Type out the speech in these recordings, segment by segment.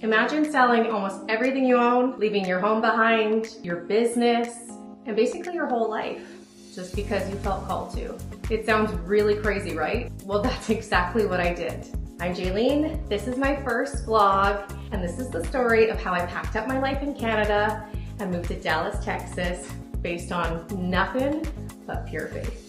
Imagine selling almost everything you own, leaving your home behind, your business, and basically your whole life, just because you felt called to. It sounds really crazy, right? Well, that's exactly what I did. I'm Jaylene, this is my first vlog, and this is the story of how I packed up my life in Canada and moved to Dallas, Texas, based on nothing but pure faith.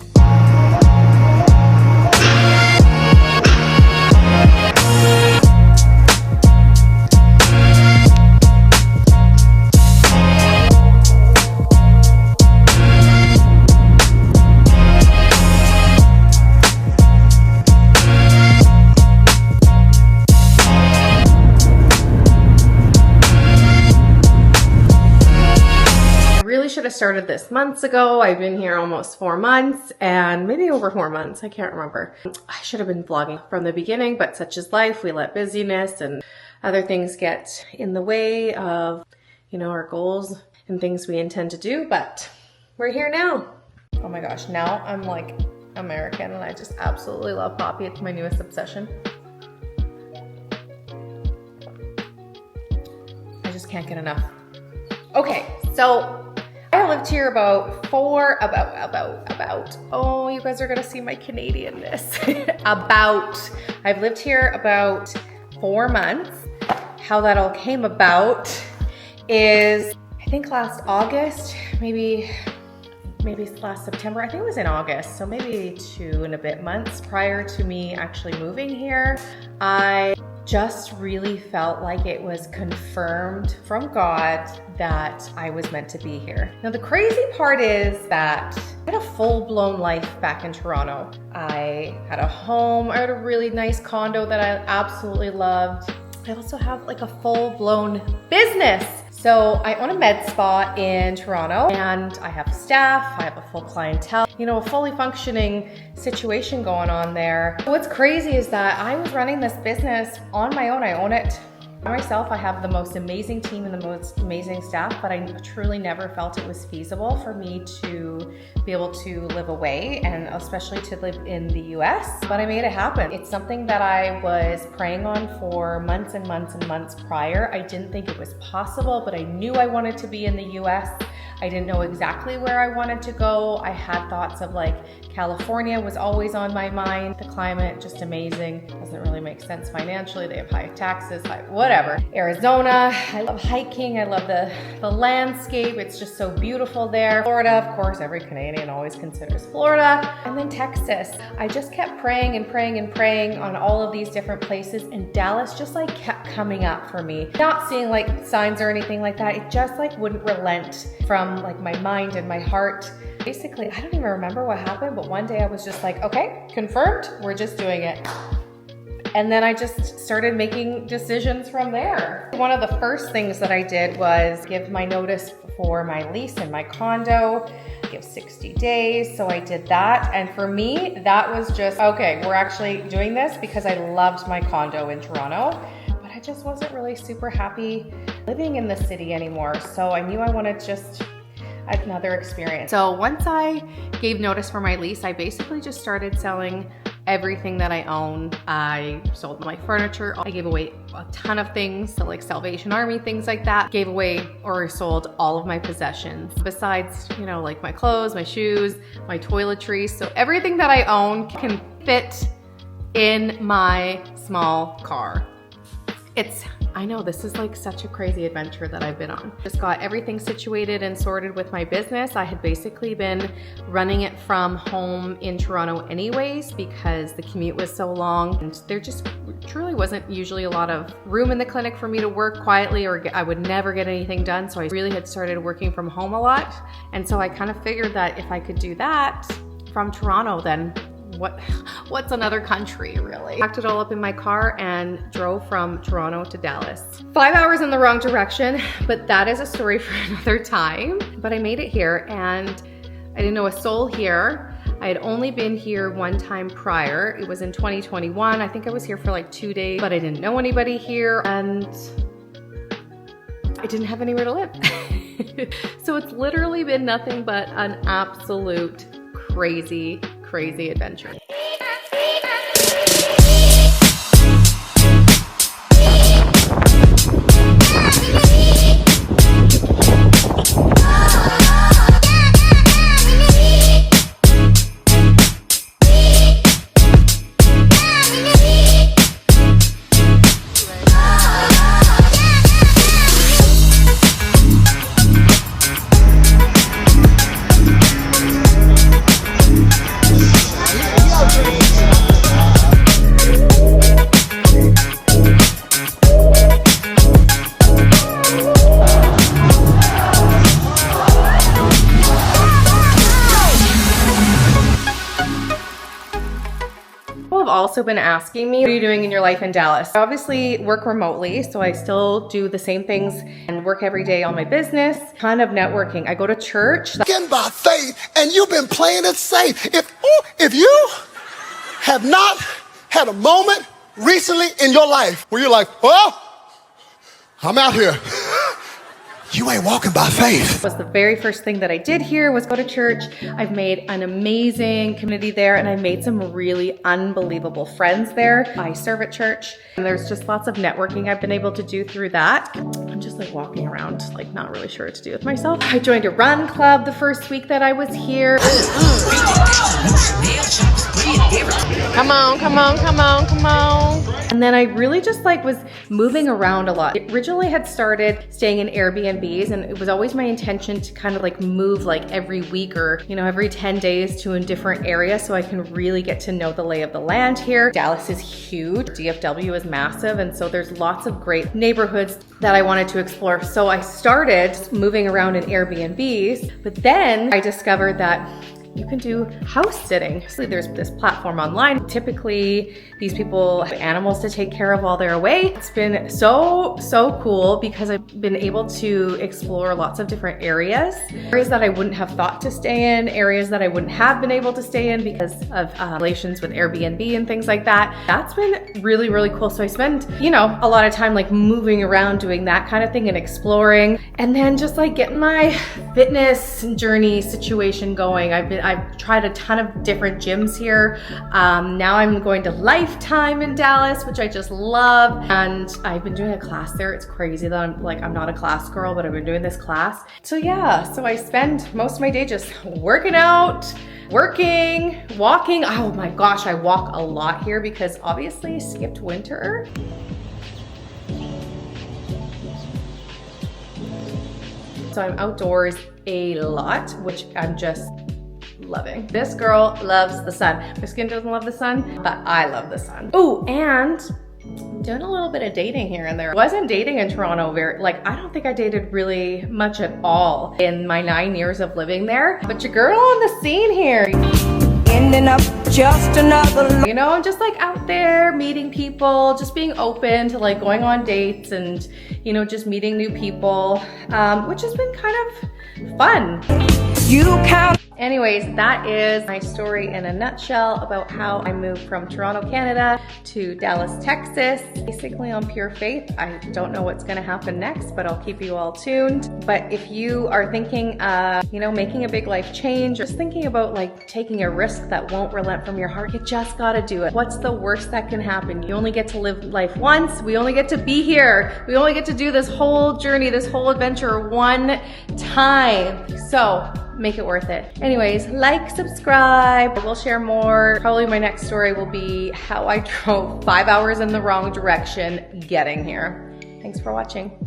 Should have started this months ago. I've been here almost 4 months and maybe over 4 months. I can't remember. I should have been vlogging from the beginning, but such is life. We let busyness and other things get in the way of, our goals and things we intend to do, but we're here now. Oh my gosh, now I'm like American and I just absolutely love coffee. It's my newest obsession. I just can't get enough. Okay, so I lived here oh, you guys are gonna see my Canadianness. I've lived here about 4 months. How that all came about is, I think last August, maybe last September, I think it was in August, so maybe 2 and a bit months prior to me actually moving here, I just really felt like it was confirmed from God that I was meant to be here. Now the crazy part is that I had a full-blown life back in Toronto. I had a home, I had a really nice condo that I absolutely loved. I also have like a full-blown business. So I own a med spa in Toronto and I have staff, I have a full clientele, a fully functioning situation going on there. What's crazy is that I was running this business on my own. I own it myself. I have the most amazing team and the most amazing staff, but I truly never felt it was feasible for me to be able to live away and especially to live in the US, but I made it happen. It's something that I was praying on for months and months and months prior. I didn't think it was possible, but I knew I wanted to be in the US. I didn't know exactly where I wanted to go. I had thoughts of like California was always on my mind. The climate, just amazing. Doesn't really make sense financially. They have high taxes, whatever. Arizona, I love hiking. I love the landscape. It's just so beautiful there. Florida, of course, every Canadian always considers Florida. And then Texas. I just kept praying and praying and praying on all of these different places, and Dallas just like kept coming up for me. Not seeing like signs or anything like that. It just like wouldn't relent from like my mind and my heart. Basically, I don't even remember what happened, but one day I was just like, okay, confirmed, we're just doing it. And then I just started making decisions from there. One of the first things that I did was give my notice for my lease in my condo, give 60 days. So I did that. And for me, that was just, okay, we're actually doing this because I loved my condo in Toronto, but I just wasn't really super happy living in the city anymore. So I knew I wanted just another experience. So once I gave notice for my lease, I basically just started selling everything that I own. I sold my furniture. I gave away a ton of things, so like Salvation Army, things like that. Gave away or sold all of my possessions. Besides, like my clothes, my shoes, my toiletries. So everything that I own can fit in my small car. I know this is like such a crazy adventure that I've been on. Just got everything situated and sorted with my business. I had basically been running it from home in Toronto anyways because the commute was so long and there just truly wasn't usually a lot of room in the clinic for me to work quietly, or I would never get anything done. So I really had started working from home a lot. And so I kind of figured that if I could do that from Toronto, then what's another country, really? Packed it all up in my car and drove from Toronto to Dallas. 5 hours in the wrong direction, but that is a story for another time. But I made it here and I didn't know a soul here. I had only been here one time prior. It was in 2021. I think I was here for like 2 days, but I didn't know anybody here and I didn't have anywhere to live. So it's literally been nothing but an absolute crazy adventure. also been asking me, what are you doing in your life in Dallas? I obviously work remotely, so I still do the same things and work every day on my business. Ton of networking. I go to church. Again, by faith, and you've been playing it safe. If you have not had a moment recently in your life where you're like, well, I'm out here. You ain't walking by faith. Was the very first thing that I did here was go to church. I've made an amazing community there, and I made some really unbelievable friends there. I serve at church, and there's just lots of networking I've been able to do through that. I'm just like walking around, like not really sure what to do with myself. I joined a run club the first week that I was here. Come on, come on, come on, come on. And then I really just like was moving around a lot. It originally had started staying in Airbnbs, and it was always my intention to kind of like move like every week or, you know, every 10 days to a different area so I can really get to know the lay of the land here. Dallas is huge. DFW is massive. And so there's lots of great neighborhoods that I wanted to explore. So I started moving around in Airbnbs, but then I discovered that you can do house sitting. So there's this platform online. Typically, these people have animals to take care of while they're away. It's been so cool because I've been able to explore lots of different areas that I wouldn't have thought to stay in, areas that I wouldn't have been able to stay in because of relations with Airbnb and things like that. That's been really, really cool. So I spend, you know, a lot of time like moving around doing that kind of thing and exploring, and then just like getting my fitness journey situation going. I've tried a ton of different gyms here. Now I'm going to Lifetime in Dallas, which I just love. And I've been doing a class there. It's crazy that I'm not a class girl, but I've been doing this class. So yeah, so I spend most of my day just working out, working, walking. Oh my gosh, I walk a lot here because obviously skipped winter. So I'm outdoors a lot, which I'm just loving. This girl loves the sun. My skin doesn't love the sun, but I love the sun. Oh, and I'm doing a little bit of dating here and there. I wasn't dating in Toronto I don't think I dated really much at all in my 9 years of living there. But your girl on the scene here. Ending up just another, you know, I'm just like out there meeting people, just being open to like going on dates and, you know, just meeting new people, which has been kind of fun. You count. Anyways, that is my story in a nutshell about how I moved from Toronto, Canada to Dallas, Texas, basically on pure faith. I don't know what's gonna happen next, but I'll keep you all tuned. But if you are thinking of, you know, making a big life change, or just thinking about like taking a risk that won't relent from your heart, you just gotta do it. What's the worst that can happen? You only get to live life once. We only get to be here. We only get to do this whole journey, this whole adventure one time. So make it worth it. Anyways, like, subscribe. We'll share more. Probably my next story will be how I drove 5 hours in the wrong direction getting here. Thanks for watching.